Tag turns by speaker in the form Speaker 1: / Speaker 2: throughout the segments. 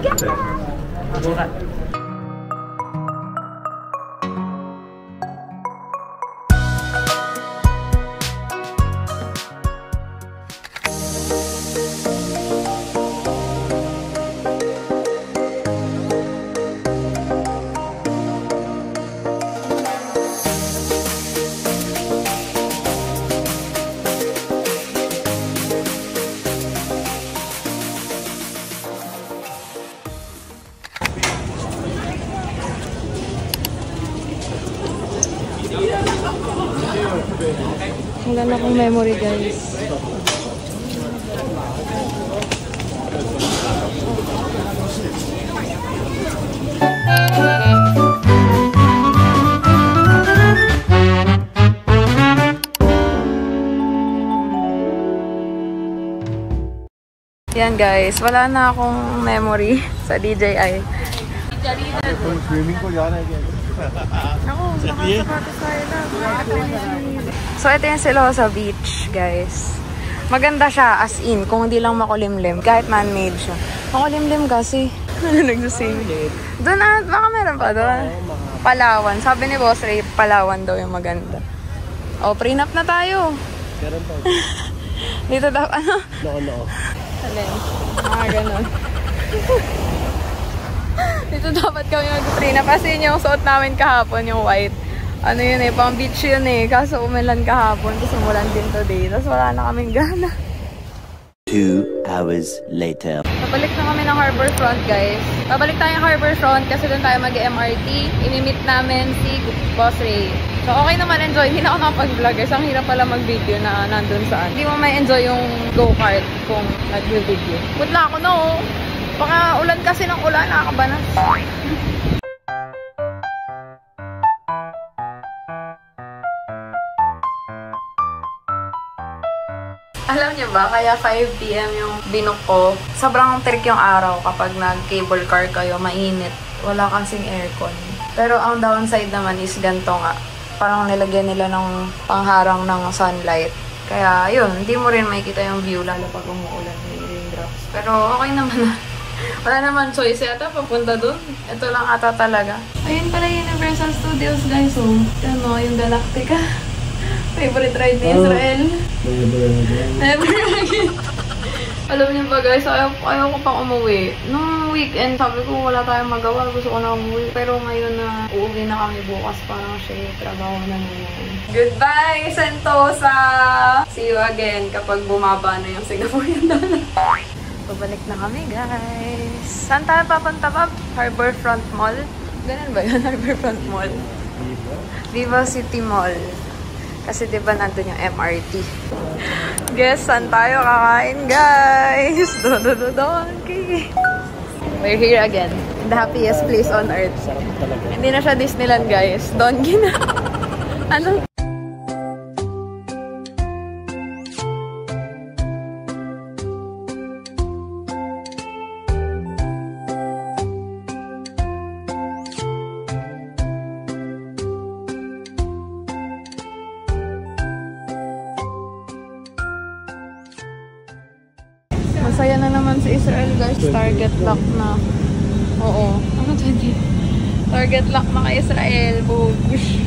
Speaker 1: Buka.
Speaker 2: Wala na akong memory, guys. Yan, guys. Wala na akong memory sa DJI.
Speaker 3: Swimming ko yan,
Speaker 2: Ako, nakasapatos tayo na. So, ito yung Silosa Beach, guys. Maganda siya, as in, kung hindi lang makulimlim. Kahit man-made siya. Makulimlim kasi. Nagsusing. Doon na, baka meron pa doon. Palawan. Sabi ni Boss Ray, Palawan daw yung maganda. O, prenup na tayo.
Speaker 3: Meron pa.
Speaker 2: Dito daw, ano?
Speaker 3: No.
Speaker 2: Alin? Ganon. Dito dapat kami mag-prenup kasi yung suot namin kahapon, yung white. Ano yun eh, pang beach yun eh. Kaso umilan kahapon, kasi umulan din today. Tapos wala na kaming gana.
Speaker 4: 2 hours later.
Speaker 2: Pabalik na kami ng Harbourfront, guys. Pabalik tayo ng Harbourfront kasi doon tayo mag-MRT. Inimit namin si Boss Ray. So, okay naman, enjoy. Hindi na ako nakapag-vlog, guys. Ang hirap pala mag-video na nandun saan. Hindi mo may enjoy yung go-kart kung nag-video. Putla ako, no? Baka ulan kasi ng ulan, nakakabanas. Alam niyo ba, kaya 5 PM yung binook ko. Sobrang trick yung araw kapag nag-cable car kayo, mainit. Wala kasing aircon. Pero ang downside naman is ganito nga. Parang nilagyan nila ng pangharang ng sunlight. Kaya yun, hindi mo rin makikita yung view lalo pag umuulan, may raindrops. Pero okay naman na. Wala naman choice yata papunta dun. Ito lang ata talaga. Ayun pala yung Universal Studios, guys. Oh. Ano, yung Galactica. Favorite ride ni Israel. Never again. Alam niyo ba, guys, ayaw ko pang umuwi. Nung weekend, sabi ko wala tayong magawa. Gusto ko na umuwi. Pero ngayon na uuwi na kami bukas, parang siya trabaho na ngayon. Goodbye, Sentosa! See you again kapag bumaba na yung Singaporean dollar. Pabalik na kami, guys. Saan tayo papunta, Bob? Harbourfront Mall? Ganun ba yun? Harbourfront Mall? Viva City Mall. Kasi diba nandun yung MRT. Guess, saan tayo kakain, guys? Donkey. We're here again. In the happiest place on earth. Hindi na siya Disneyland, guys. Donkey na. Ano? Masaya na naman si Israel, guys. Target lock na. Oo. Ano 20? Target lock na kay Israel. Bush.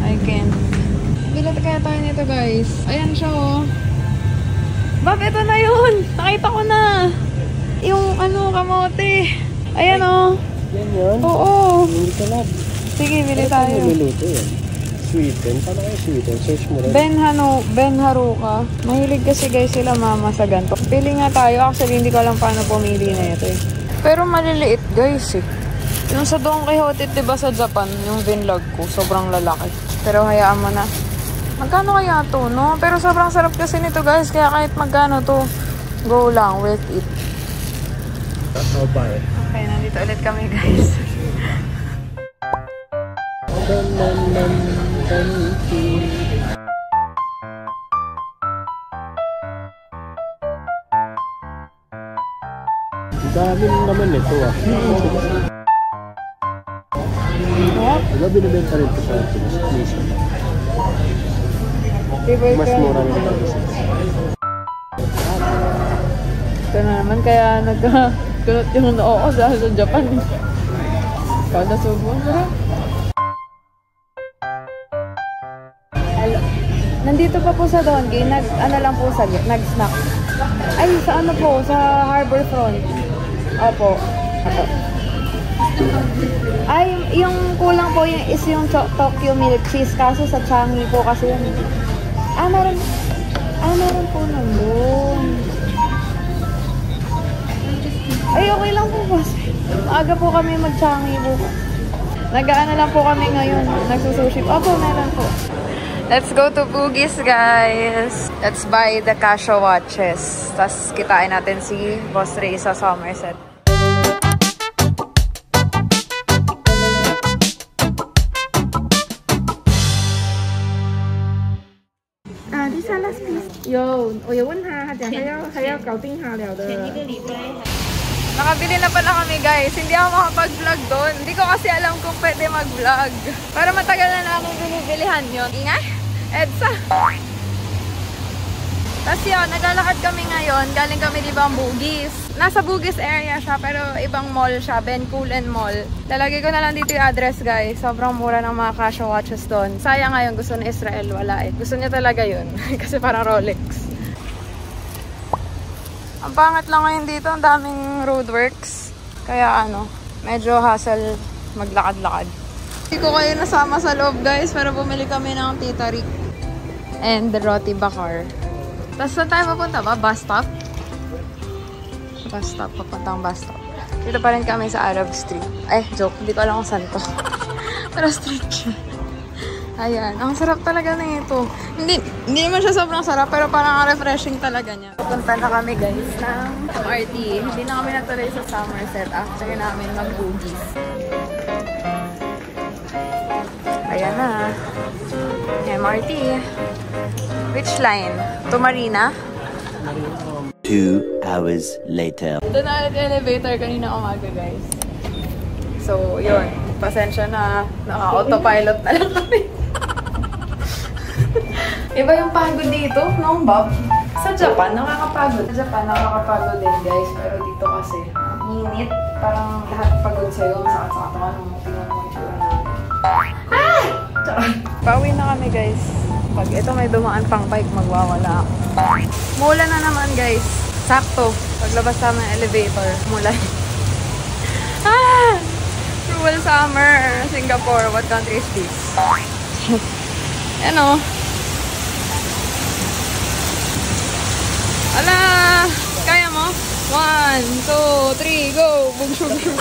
Speaker 2: I can't. Bilat kaya tayo nito, guys. Ayan siya, oh. Bob, ito na yun. Nakita ko na. Yung, ano, kamote. Ayan, oh.
Speaker 3: Yan yun?
Speaker 2: Oo.
Speaker 3: Hindi ka lang.
Speaker 2: Sige, bili tayo.
Speaker 3: Ano niluluto yan? Sweeten? Paano kayo sweeten? Search mo rin.
Speaker 2: Ben Haruka. Mahilig kasi, guys, sila mama sa ganito. Pili nga tayo. Actually, hindi ko alam paano pumili na ito, eh. Pero maliliit, guys, eh. Yung sa Don Quixote, diba sa Japan, yung vinlog ko, sobrang lalaki. Pero hayaan mo na. Magkano kaya to, no? Pero sobrang sarap kasi nito, guys. Kaya kahit magkano to, go lang, worth it.
Speaker 3: I'll buy it.
Speaker 2: Okay, nandito ulit kami, guys.
Speaker 3: Ang dami naman nito, ah.
Speaker 2: What?
Speaker 3: Diba binibenta rin ito sa Pinas? Mas mura rin ito.
Speaker 2: na naman, kaya nagkunot yung noo ko sa Japan. Kada subo. Hello. Nandito pa po sa Dongay, ano lang po sa nag-snack. Ay, sa ano po, sa Harbor Front. Opo. Opo. Ay, yung kulang po is yung Tokyo Milk Cheese, kaso sa Changi po kasi yun. Meron po nandun. Ay, okay lang po boss. Maaga po kami mag-Changi po. Nag-aano lang po kami ngayon. Nagsusushi. Opo, meron po. Let's go to Bugis, guys. Let's buy the Casio watches. Tapos kitain natin si Boss Ray sa Somerset. Nakabili na pala kami, guys. Hindi ako makapag-vlog doon. Hindi ko kasi alam kung pwede mag-vlog. Para matagal na namin binibilihan yun. Ingay! EDSA! Tapos yun, naglalakad kami ngayon. Galing kami di ba ang Bugis. Nasa Bugis area siya, pero ibang mall siya. Bencoolen Mall. Lalagay ko na lang dito yung address, guys. Sobrang mura ng mga Casio watches doon. Sayang ngayon, gusto ni Israel. Wala eh. Gusto niya talaga yun. Kasi parang Rolex. Ang pangat lang ngayon dito. Ang daming roadworks. Kaya ano, medyo hassle maglakad-lakad. Hindi ko kayo nasama sa loob, guys. Pero bumili kami ng Tita Rick and the Roti Bakar. Tapos saan tayo papunta ba? Bus stop? Bus stop. Papuntang bus stop. Dito pa rin kami sa Arab Street. Ay, joke. Hindi ko alam kung saan to. Pero street siya. Ayan. Ang sarap talaga na ito. Hindi naman siya sobrang sarap, pero parang refreshing talaga niya. Papunta na kami, guys, ng MRT. Hindi na kami natuloy sa Somerset after namin mag-Bugis. Ayan na. MRT. Which line? To Marina?
Speaker 4: 2 hours later.
Speaker 2: Ito na ulit yung elevator kanina umaga, guys. So, yun. Pasensya na. Naka-autopilot na lang kami. Iba yung pagod dito, no, Bob? Sa Japan, nakakapagod. Sa Japan, nakakapagod din, guys. Pero dito kasi, ang init. Parang lahat pagod sa'yo. Ang sakit-sakit ka nung tingnan mo yung tsura namin. Ay! Pauwi na kami, guys. Pag ito may dumaan pang bike, magwawala ako. Mula na naman, guys. Sakto. Paglabas sa ng elevator, mula. Cruel summer. Singapore. What country is this? Ano? Ala! Kaya mo? 1, 2, 3, go! Bugshug!